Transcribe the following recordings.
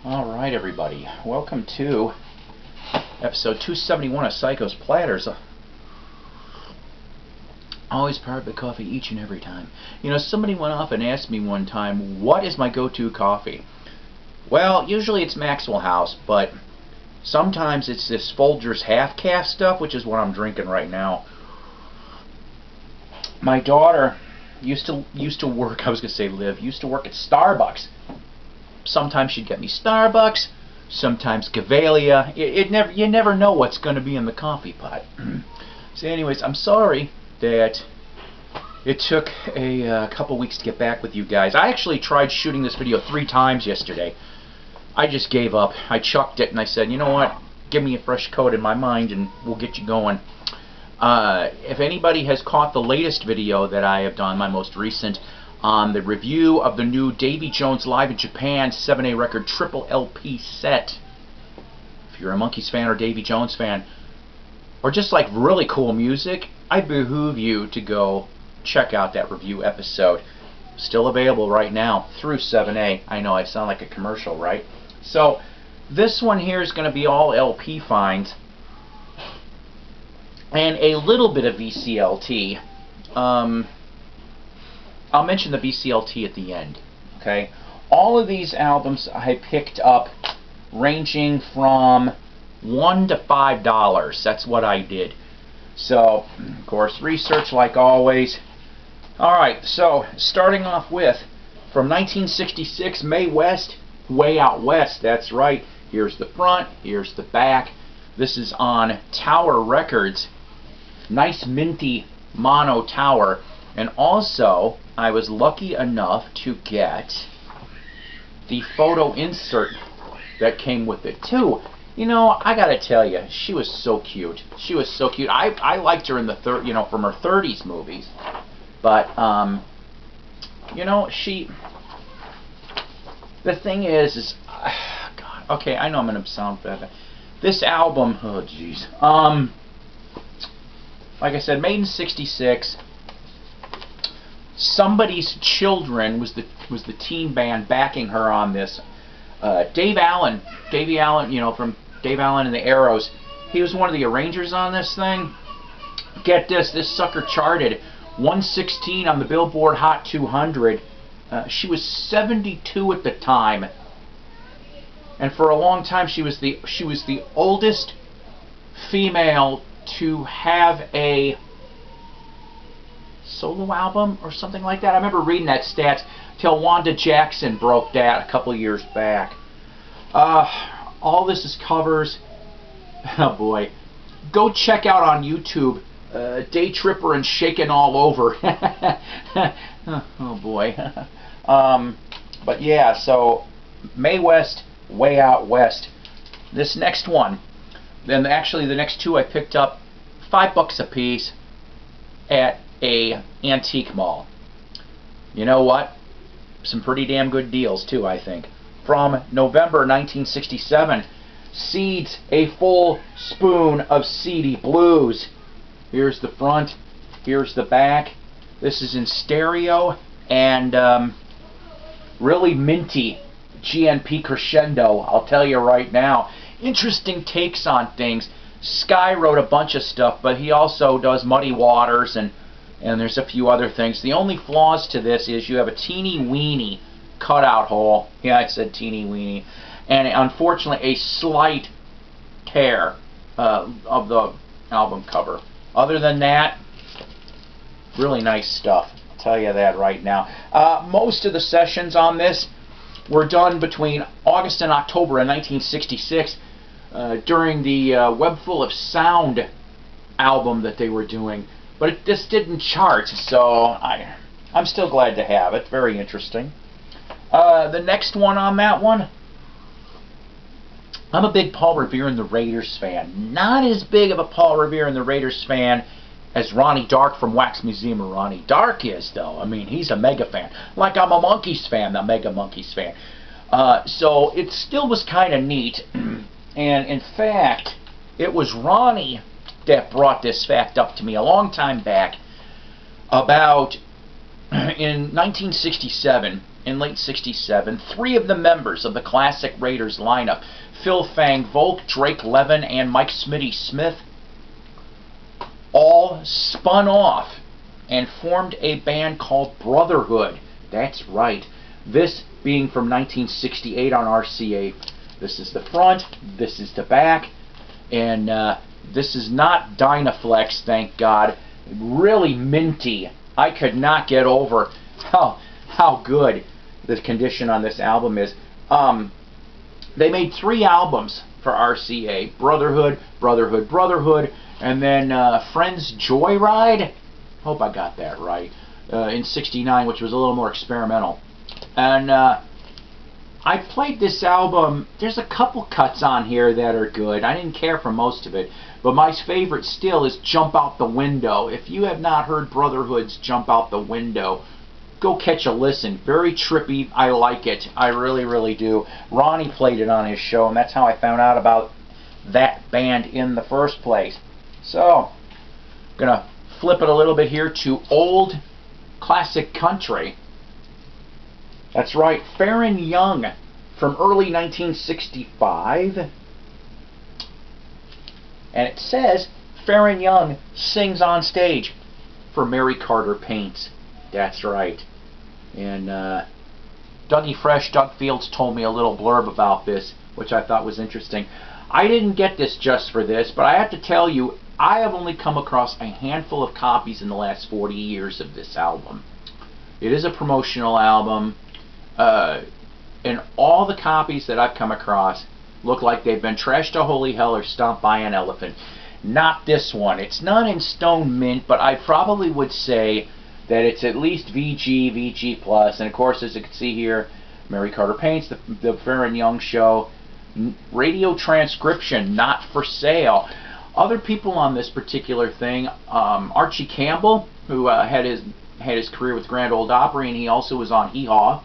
Alright everybody, welcome to episode 271 of Psykos Platters. Always part of coffee each and every time. You know, somebody went off and asked me one time, what is my go-to coffee? Well, usually it's Maxwell House, but sometimes it's this Folgers half-calf stuff, which is what I'm drinking right now. My daughter used to work, I was going to say live, used to work at Starbucks. Sometimes she'd get me Starbucks, sometimes Cavalia. You never know what's going to be in the coffee pot. So anyways, I'm sorry that it took a couple weeks to get back with you guys. I actually tried shooting this video 3 times yesterday. I just gave up. I chucked it and I said, you know what, give me a fresh coat in my mind and we'll get you going. If anybody has caught the latest video that I have done, my most recent, on the review of the new Davy Jones Live in Japan 7A record triple LP set. If you're a Monkees fan or Davy Jones fan, or just like really cool music, I behoove you to go check out that review episode. Still available right now through 7A. I know I sound like a commercial, right? So this one here is going to be all LP finds and a little bit of VCLT. I'll mention the VCLT at the end. Okay, all of these albums I picked up ranging from $1 to $5. That's what I did. So, of course, research like always. Alright, so starting off with from 1966, Mae West, Way Out West. That's right. Here's the front, here's the back. This is on Tower Records. Nice minty mono tower. And also, I was lucky enough to get the photo insert that came with it too. You know, I gotta tell you, she was so cute. She was so cute. I liked her in the from her 30s movies, but you know, the thing is God. Okay, I know I'm gonna sound bad. This album, oh jeez. Like I said, made in '66. Somebody's Children was the teen band backing her on this. Davy Allen, you know, from Dave Allen and the Arrows, he was one of the arrangers on this thing. Get this sucker charted 116 on the Billboard Hot 200. She was 72 at the time, and for a long time she was the oldest female to have a solo album or something like that. I remember reading that stats till Wanda Jackson broke that a couple years back. All this is covers. Oh boy. Go check out on YouTube Day Tripper and Shakin' All Over. Oh boy. But yeah, so Mae West, Way Out West. This next one, then actually the next 2 I picked up $5 a piece at a antique mall. You know what? Some pretty damn good deals too, I think. From November 1967, Seeds, A Full Spoon of Seedy Blues. Here's the front, here's the back. This is in stereo and really minty GNP crescendo, I'll tell you right now. Interesting takes on things. Sky wrote a bunch of stuff, but he also does Muddy Waters and there's a few other things. The only flaws to this is you have a teeny weeny cutout hole. Yeah, I said teeny weeny. And unfortunately a slight tear of the album cover. Other than that, really nice stuff. I'll tell you that right now. Most of the sessions on this were done between August and October of 1966 during the Web Full of Sound album that they were doing. But this didn't chart, so I'm still glad to have it. Very interesting. The next one on that one, I'm a big Paul Revere and the Raiders fan. Not as big of a Paul Revere and the Raiders fan as Ronnie Dark from Wax Museum of Ronnie Dark is, though. I mean, he's a mega fan. Like I'm a Monkees fan, a mega Monkees fan. So it still was kind of neat. And in fact, it was Ronnie that brought this fact up to me a long time back about in 1967 in late 67, 3 of the members of the classic Raiders lineup, Phil Fang Volk, Drake Levin, and Mike Smitty Smith, all spun off and formed a band called Brotherhood. That's right. This being from 1968 on RCA. This is the front, this is the back, and this is not Dynaflex, thank God. Really minty. I could not get over how good the condition on this album is. They made 3 albums for RCA: Brotherhood, Brotherhood, Brotherhood, and then Friends Joyride. Hope I got that right. In '69, which was a little more experimental. And I played this album. There's a couple cuts on here that are good. I didn't care for most of it, but my favorite still is Jump Out the Window. If you have not heard Brotherhood's Jump Out the Window, go catch a listen. Very trippy. I like it. I really, really do. Ronnie played it on his show, and that's how I found out about that band in the first place. So, I'm going to flip it a little bit here to old classic country. That's right, Farron Young from early 1965. And it says, Farron Young sings on stage for Mary Carter Paints. That's right. And Dougie Fresh, Doug Fields told me a little blurb about this, which I thought was interesting. I didn't get this just for this, but I have to tell you, I have only come across a handful of copies in the last 40 years of this album. It is a promotional album. And all the copies that I've come across look like they've been trashed to holy hell or stomped by an elephant. Not this one. It's not in stone mint, but I probably would say that it's at least VG, VG+, and of course, as you can see here, Mary Carter Paints, the Farron Young Show, radio transcription, not for sale. Other people on this particular thing, Archie Campbell, who had his career with Grand Ole Opry, and he also was on Hee Haw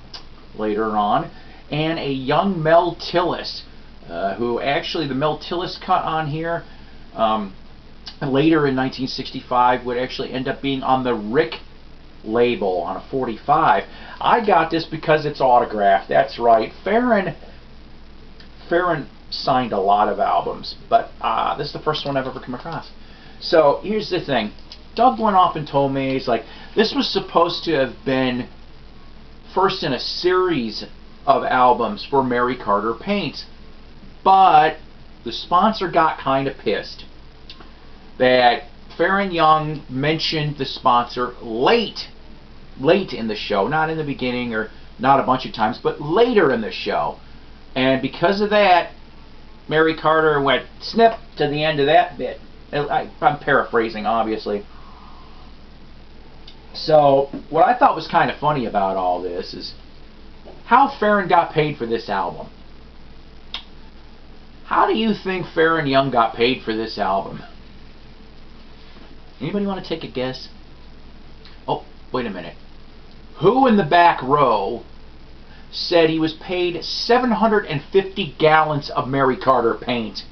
later on, and a young Mel Tillis, who actually, the Mel Tillis cut on here later in 1965 would actually end up being on the Rick label on a 45. I got this because it's autographed. That's right. Farron signed a lot of albums, but this is the first one I've ever come across. So here's the thing. Doug went off and told me, he's like, this was supposed to have been first in a series of albums for Mary Carter Paints, but the sponsor got kind of pissed that Farron Young mentioned the sponsor late in the show, not in the beginning or not a bunch of times, but later in the show. And because of that, Mary Carter went snip to the end of that bit. I'm paraphrasing, obviously. So, what I thought was kind of funny about all this is how Farron got paid for this album. How do you think Farron Young got paid for this album? Anybody want to take a guess? Oh, wait a minute. Who in the back row said he was paid 750 gallons of Mary Carter paint?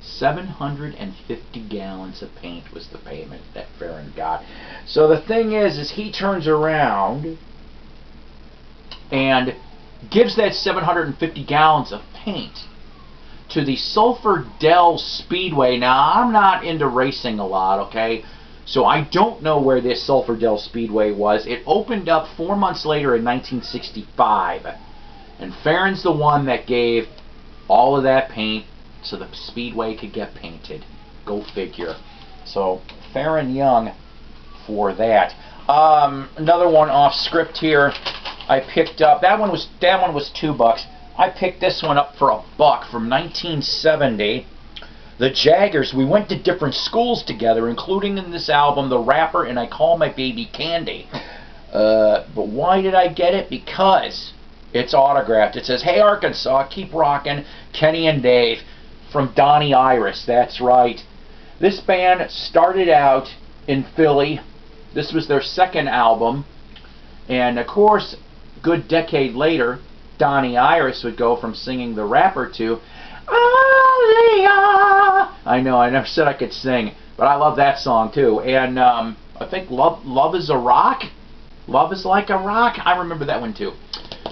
750 gallons of paint was the payment that Farron got. So the thing is he turns around and gives that 750 gallons of paint to the Sulphur Dell Speedway. Now, I'm not into racing a lot, okay? So I don't know where this Sulphur Dell Speedway was. It opened up 4 months later in 1965. And Farron's the one that gave all of that paint so the Speedway could get painted. Go figure. So, Farron Young for that. Another one off script here. I picked up, that one was $2. I picked this one up for $1 from 1970. The Jaggers. We went to different schools together, including in this album, The Rapper and I Call My Baby Candy. But why did I get it? Because it's autographed. It says, "Hey Arkansas, keep rockin', Kenny and Dave," from Donnie Iris. That's right. This band started out in Philly. This was their second album. And of course, good decade later, Donnie Iris would go from singing The Rapper to Aaliyah. I know, I never said I could sing, but I love that song too. And I think Love is a Rock Love is Like a Rock. I remember that one too.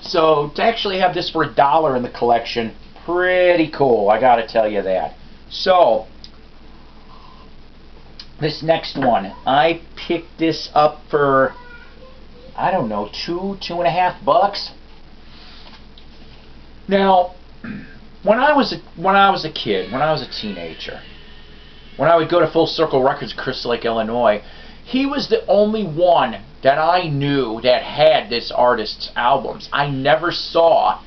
So to actually have this for $1 in the collection, pretty cool, I gotta tell you that. So this next one, I picked this up for, I don't know, $2.50. Now, when I was a kid, when I was a teenager, when I would go to Full Circle Records in Crystal Lake, Illinois, he was the only one that I knew that had this artist's albums. I never saw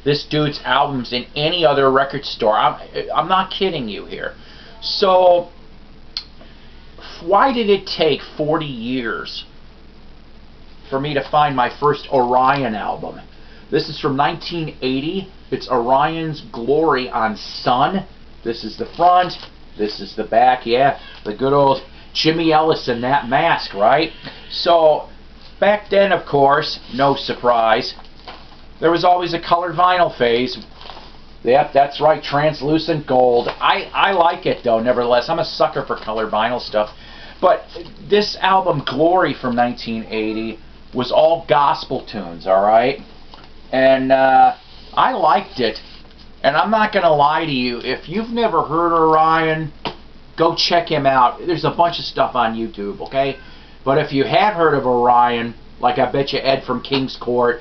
this dude's albums in any other record store. I'm not kidding you here. So why did it take 40 years for me to find my first Orion album? This is from 1980. It's Orion's Glory on Sun. This is the front. This is the back. Yeah, the good old Jimmy Ellis in that mask, right? So back then, of course, no surprise, there was always a colored vinyl phase. Yep, that's right, translucent gold. I like it though, nevertheless. I'm a sucker for colored vinyl stuff. But this album, Glory, from 1980, was all gospel tunes, alright? And I liked it. And I'm not going to lie to you, if you've never heard Orion, go check him out. There's a bunch of stuff on YouTube, okay? But if you had heard of Orion, like I bet you Ed from King's Court,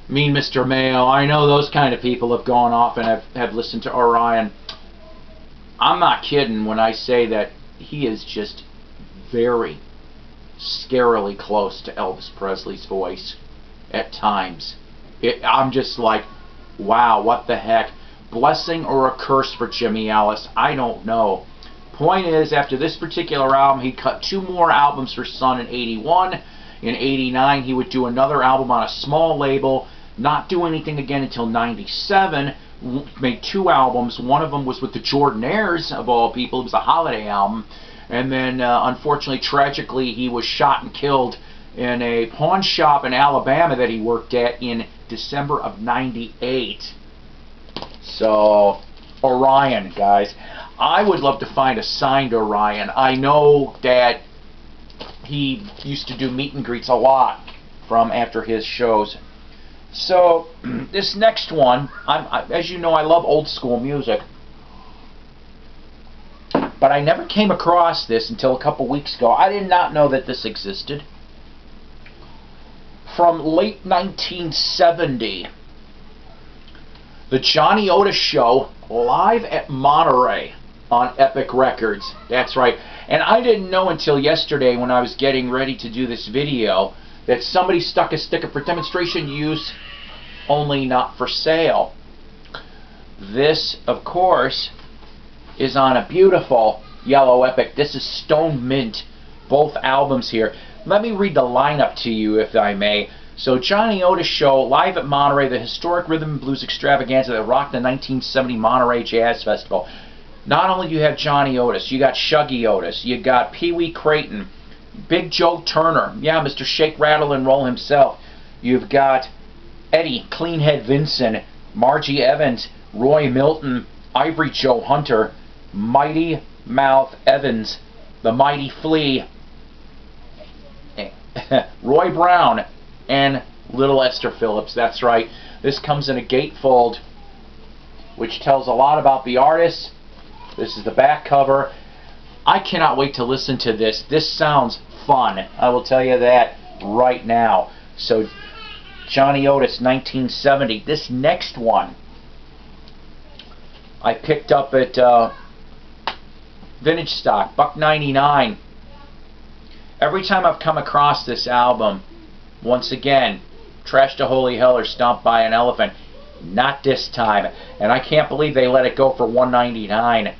Mean Mr. Mayo, I know those kind of people have gone off and have listened to Orion. I'm not kidding when I say that he is just very scarily close to Elvis Presley's voice at times. I'm just like, wow, what the heck? Blessing or a curse for Jimmy Ellis? I don't know. Point is, after this particular album, he cut 2 more albums for Sun in 81. In 89, he would do another album on a small label, not do anything again until 97, made 2 albums. One of them was with the Jordanaires, of all people. It was a holiday album. And then, unfortunately, tragically, he was shot and killed in a pawn shop in Alabama that he worked at in December of 98. So, Orion, guys. I would love to find a signed Orion. I know that he used to do meet and greets a lot from after his shows. So, this next one, as you know, I love old school music. But I never came across this until a couple weeks ago. I did not know that this existed. From late 1970, the Johnny Otis Show, live at Monterey on Epic Records. That's right. And I didn't know until yesterday when I was getting ready to do this video that somebody stuck a sticker for demonstration use only, not for sale. This, of course, is on a beautiful yellow Epic. This is Stone Mint, both albums here. Let me read the lineup to you, if I may. So, Johnny Otis Show, live at Monterey, the historic rhythm and blues extravaganza that rocked the 1970 Monterey Jazz Festival. Not only do you have Johnny Otis, you got Shuggy Otis, you got Pee Wee Creighton, Big Joe Turner, yeah, Mr. Shake, Rattle, and Roll himself. You've got Eddie Cleanhead Vinson, Margie Evans, Roy Milton, Ivory Joe Hunter, Mighty Mouth Evans, the Mighty Flea, Roy Brown, and Little Esther Phillips. That's right. This comes in a gatefold, which tells a lot about the artist. This is the back cover. I cannot wait to listen to this. This sounds fun. I will tell you that right now. So, Johnny Otis, 1970. This next one I picked up at Vintage Stock, $1.99. Every time I've come across this album, once again, Trash to Holy Hell or Stomped by an Elephant. Not this time. And I can't believe they let it go for $1.99.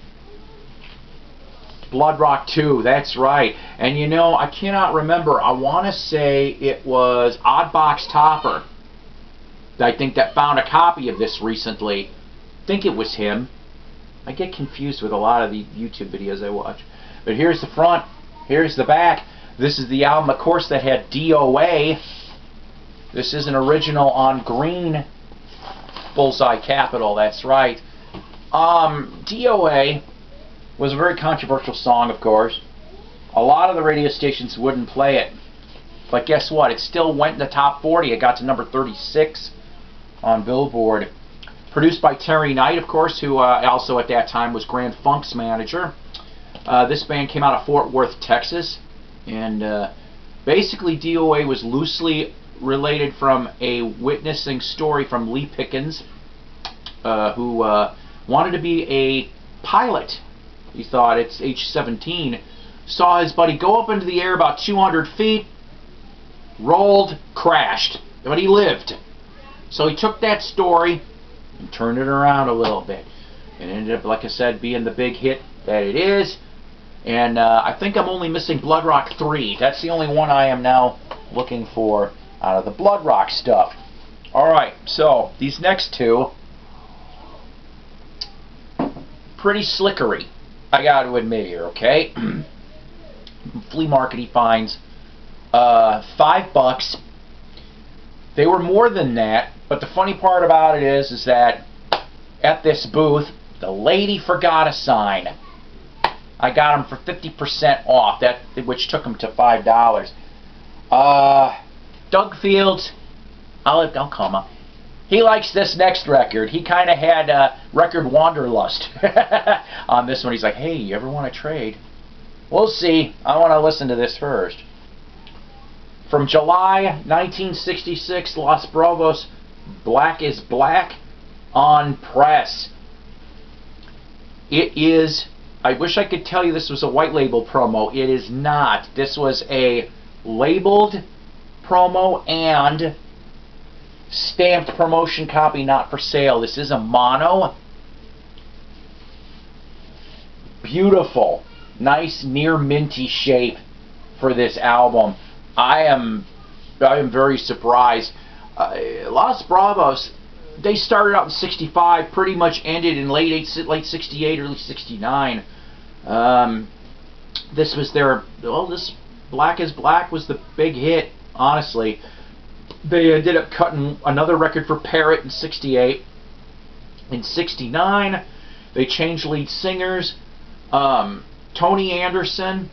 Blood Rock 2, that's right. And you know, I cannot remember. I want to say it was Oddbox Topper, I think, that found a copy of this recently. I think it was him. I get confused with a lot of the YouTube videos I watch. But here's the front. Here's the back. This is the album, of course, that had DOA. This is an original on green Bullseye Capital, that's right. DOA was a very controversial song, of course. A lot of the radio stations wouldn't play it. But guess what? It still went in the top 40. It got to number 36 on Billboard. Produced by Terry Knight, of course, who also at that time was Grand Funk's manager. This band came out of Fort Worth, Texas. And basically DOA was loosely related from a witnessing story from Lee Pickens, who wanted to be a pilot. He thought at age 17, saw his buddy go up into the air about 200 feet, rolled, crashed, but he lived. So he took that story and turned it around a little bit. It ended up, like I said, being the big hit that it is. And I think I'm only missing Blood Rock 3. That's the only one I am now looking for out of the Blood Rock stuff. Alright, so these next two, pretty slickery, I got to admit here, okay? Flea market finds $5. They were more than that, but the funny part about it is that at this booth, the lady forgot a sign. I got them for 50% off, which took them to $5. Doug Fields, I'll call him up. He likes this next record. He kind of had record wanderlust on this one. He's like, hey, you ever want to trade? We'll see. I want to listen to this first. From July 1966, Los Bravos, Black is Black on Press. It is, I wish I could tell you this was a white label promo. It is not. This was a labeled promo and stamped promotion copy, not for sale. This is a mono. Beautiful, nice, near minty shape for this album. I am very surprised. Los Bravos, they started out in '65, pretty much ended in late '68, early '69. This was their, well, this Black is Black was the big hit, honestly. They ended up cutting another record for Parrot in '68. In '69, they changed lead singers. Tony Anderson,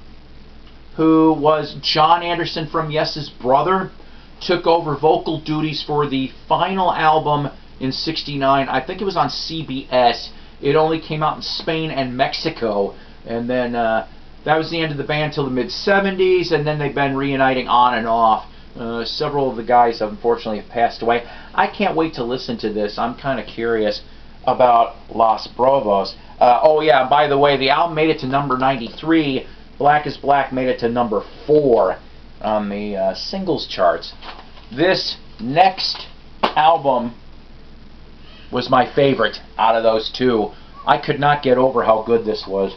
who was John Anderson from Yes's brother, took over vocal duties for the final album in '69. I think it was on CBS. It only came out in Spain and Mexico. And then that was the end of the band till the mid-'70s, and then they've been reuniting on and off. Several of the guys, unfortunately, have passed away. I can't wait to listen to this. I'm kind of curious about Los Bravos. Oh yeah, by the way, the album made it to number 93. Black is Black made it to number 4 on the singles charts. This next album was my favorite out of those two. I could not get over how good this was.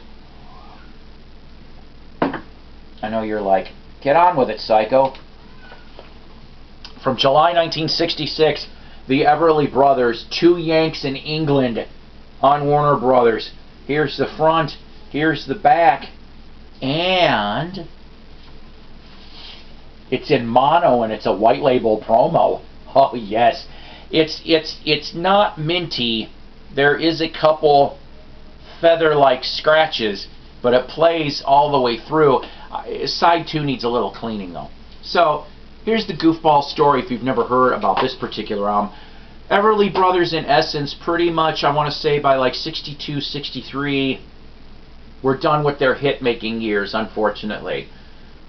I know you're like, get on with it, Psycho. From July 1966, the Everly Brothers, two Yanks in England on Warner Brothers. Here's the front, here's the back, and it's in mono and it's a white label promo. Oh yes, it's not minty. There is a couple feather-like scratches, but it plays all the way through. Side 2 needs a little cleaning though. So here's the goofball story if you've never heard about this particular album. Everly Brothers, in essence, pretty much, I want to say by like 62, 63, were done with their hit-making years, unfortunately.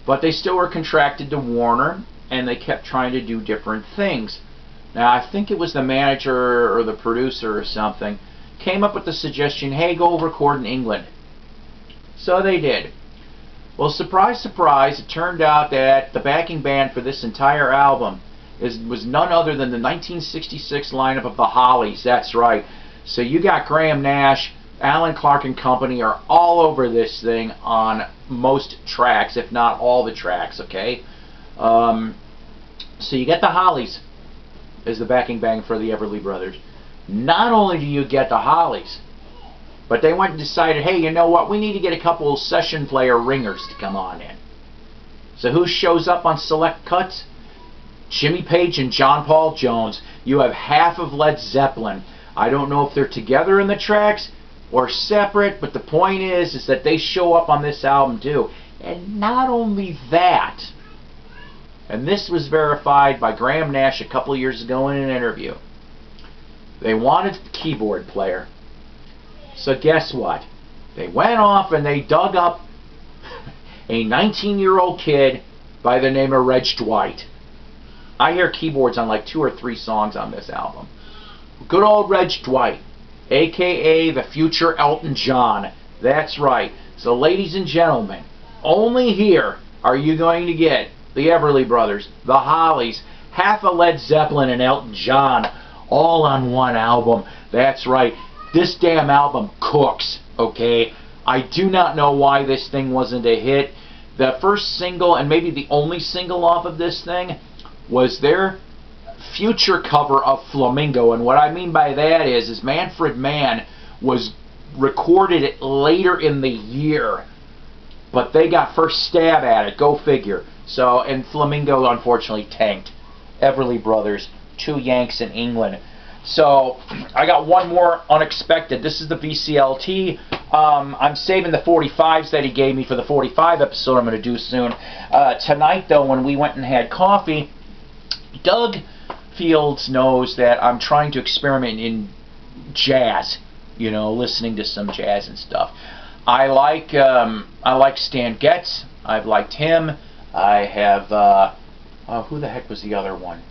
But they still were contracted to Warner, and they kept trying to do different things. Now, I think it was the manager or the producer or something came up with the suggestion, hey, go record in England. So they did. Well, surprise, surprise, it turned out that the backing band for this entire album was none other than the 1966 lineup of the Hollies. That's right. So you got Graham Nash, Alan Clark and company are all over this thing on most tracks, if not all the tracks, okay? So you get the Hollies as the backing band for the Everly Brothers. Not only do you get the Hollies, but they went and decided, hey, you know what? We need to get a couple of session player ringers to come on in. So who shows up on select cuts? Jimmy Page and John Paul Jones. You have half of Led Zeppelin. I don't know if they're together in the tracks or separate, but the point is that they show up on this album too. And not only that, And this was verified by Graham Nash a couple years ago in an interview. They wanted a keyboard player. So guess what? They went off and they dug up a 19-year-old kid by the name of Reg Dwight. I hear keyboards on like 2 or 3 songs on this album. Good old Reg Dwight, a.k.a. the future Elton John. That's right. So ladies and gentlemen, only here are you going to get the Everly Brothers, the Hollies, half a Led Zeppelin and Elton John, all on one album. That's right. This damn album cooks, okay? I do not know why this thing wasn't a hit. The first single, and maybe the only single off of this thing, was their future cover of Flamingo. And what I mean by that is Manfred Mann was recorded it later in the year, but they got first stab at it. Go figure. So, and Flamingo unfortunately tanked. Everly Brothers, 2 Yanks in England. So, I got one more unexpected. This is the VCLT. I'm saving the 45s that he gave me for the 45 episode I'm going to do soon. Tonight, though, when we went and had coffee, Doug Fields knows that I'm trying to experiment in jazz. You know, listening to some jazz and stuff. I like Stan Getz. I've liked him. I have, who the heck was the other one?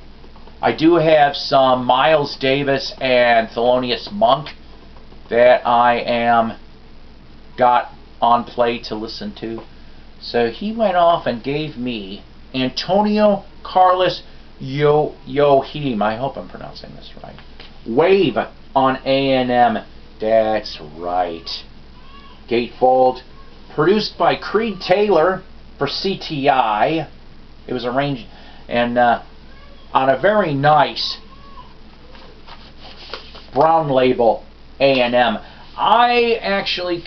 I do have some Miles Davis and Thelonious Monk that I am got on play to listen to. So he went off and gave me Antonio Carlos Yohim. I hope I'm pronouncing this right. Wave on A&M. That's right. Gatefold. Produced by Creed Taylor for CTI. It was arranged and on a very nice brown label A&M. I actually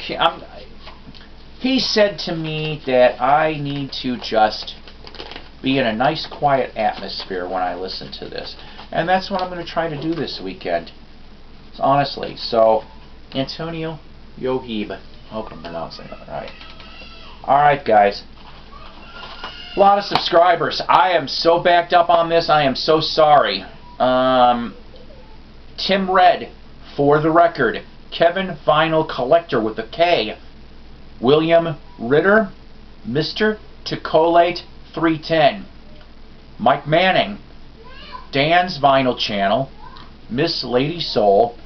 he said to me that I need to just be in a nice quiet atmosphere when I listen to this, and that's what I'm going to try to do this weekend, honestly. So Antonio Yohib, I hope I'm pronouncing that right. Alright guys, a lot of subscribers. I am so backed up on this, I am so sorry. Tim Red, For the Record, Kevin Vinyl Collector with a K, William Ritter, Mr. Ticolate 310, Mike Manning, Dan's Vinyl Channel, Miss Lady Soul,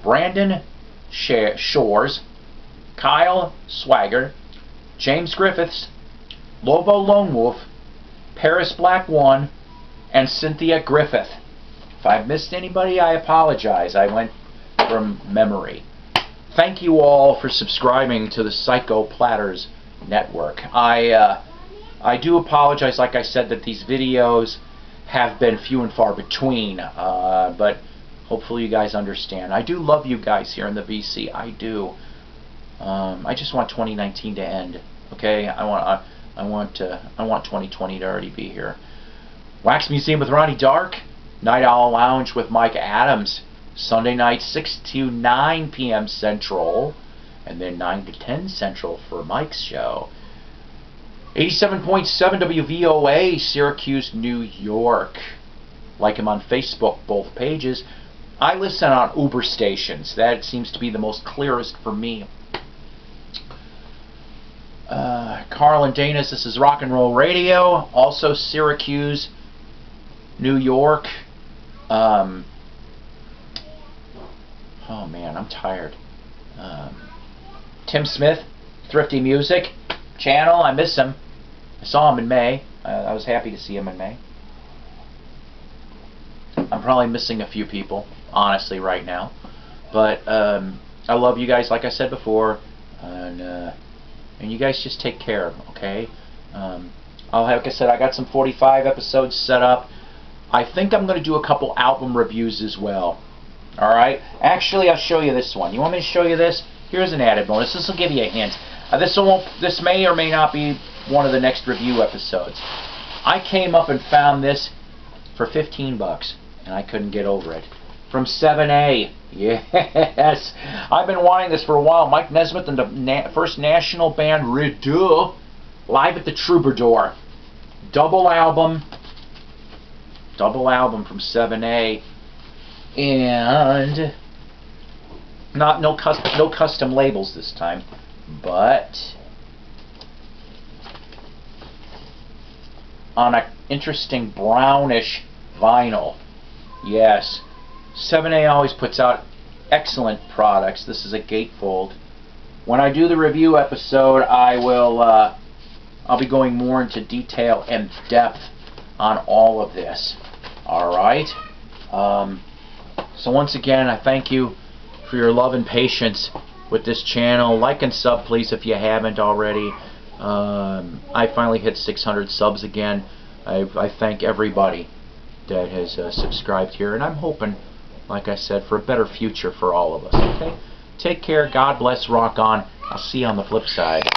Brandon Shores, Kyle Swagger, James Griffiths, Lobo Lone Wolf, Paris Black One, and Cynthia Griffith. If I've missed anybody, I apologize. I went from memory. Thank you all for subscribing to the Psycho Platters Network. I do apologize, like I said, that these videos have been few and far between, but hopefully you guys understand. I do love you guys here in the VC. I do. I just want 2019 to end. Okay, I want 2020 to already be here. Wax Museum with Ronnie Dark, Night Owl Lounge with Mike Adams, Sunday night 6 to 9 p.m. Central, and then 9 to 10 Central for Mike's show. 87.7 WVOA, Syracuse, New York. Like him on Facebook, both pages. I listen on Uber stations. That seems to be the most clearest for me. Carl and Danis, this is Rock and Roll Radio. Also Syracuse, New York. Oh man, I'm tired. Tim Smith, Thrifty Music channel. I miss him. I saw him in May. I was happy to see him in May. I'm probably missing a few people, honestly, right now. But I love you guys, like I said before, and you guys just take care, okay? Like I said, I got some 45 episodes set up. I think I'm going to do a couple album reviews as well. All right. Actually, I'll show you this one. You want me to show you this? Here's an added bonus. This will give you a hint. This may or may not be one of the next review episodes. I came up and found this for 15 bucks, and I couldn't get over it. From 7A. Yes. I've been wanting this for a while. Mike Nesmith and the First National Band Rideau live at the Troubadour. Double album. double album from 7A, and no custom labels this time, but on an interesting brownish vinyl. Yes, 7A always puts out excellent products. This is a gatefold. When I do the review episode, I'll be going more into detail and depth on all of this. Alright? So once again, I thank you for your love and patience with this channel. Like and sub, please, if you haven't already. I finally hit 600 subs again. I thank everybody that has subscribed here, and I'm hoping, like I said, for a better future for all of us. Okay? Take care. God bless. Rock on. I'll see you on the flip side.